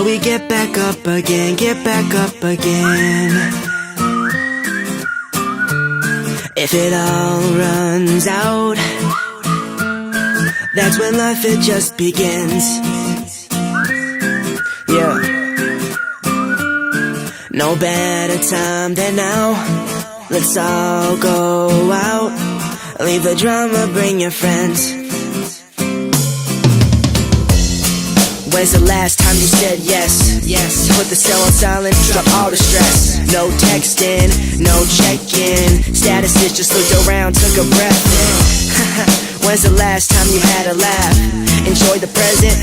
So we get back up again, get back up again. If it all runs out, that's when life it just begins. Yeah. No better time than now. Let's all go out. Leave the drama, bring your friends. When's the last time you said yes? Yes. Put the cell on silent, drop all the stress. No texting, no check-in. Statuses just looked around, took a breath in. When's the last time you had a laugh? Enjoy the present,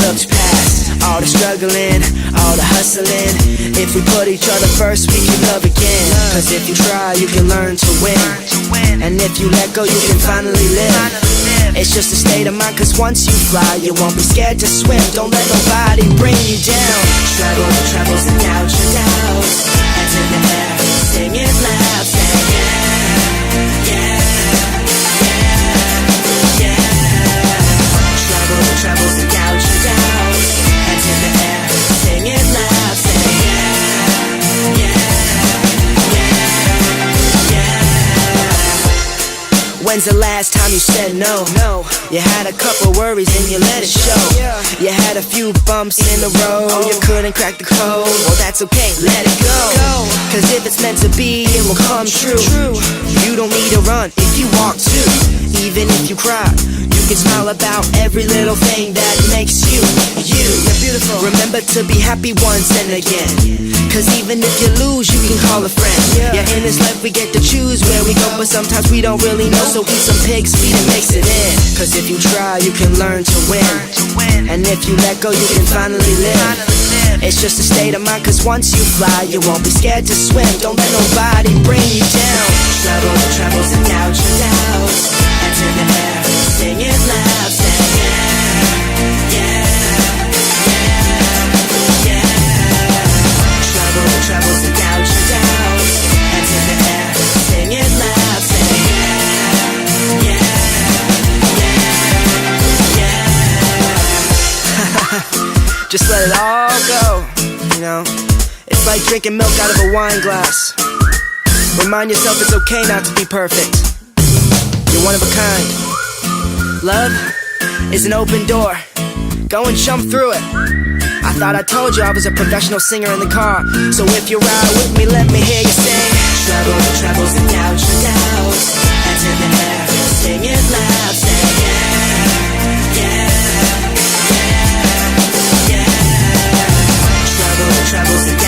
looked past all the struggling, all the hustling. If we put each other first, we can love again. Cause if you try, you can learn to win. And if you let go, you can finally live. It's just a state of mind, cause once you fly, you won't be scared to swim. Don't let nobody bring you down. Troubles and doubts, your doubts. Hands in the air, sing it loud, say yeah, yeah, yeah, yeah. Troubles and doubts, your doubts. Hands in the air, sing it loud, say yeah, yeah, yeah, yeah. When's the last time you said no? You had a couple worries and you let it show. You had a few bumps in the road, you couldn't crack the code. Well, that's okay, let it go. Cause if it's meant to be, it will come true. You don't need to run if you walk too. Even if you cry, you can smile about every little thing that makes you, you. You're beautiful. Remember to be happy once and again. Cause even if you lose, you can call a friend. Yeah, in this life we get to choose where we go, but sometimes we don't really know. So eat some pig's feet and mix it in. Cause if you try, you can learn to win. And if you let go, you can finally live. It's just a state of mind, cause once you fly, you won't be scared to swim. Don't let nobody bring you down. Troubles and doubts, your doubts. Hands in the air, sing it loud, say yeah, yeah, yeah, yeah. Troubles and doubts, your doubts. Hands in the air, sing it loud, say yeah, yeah, yeah, yeah. Just let it all go, you know. It's like drinking milk out of a wine glass. Remind yourself it's okay not to be perfect. You're one of a kind. Love is an open door. Go and jump through it. I thought I told you I was a professional singer in the car. So if you ride with me, let me hear you sing. Troubles and doubts, your doubts. Hands in the air, sing it loud, say yeah, yeah, yeah, yeah. Troubles and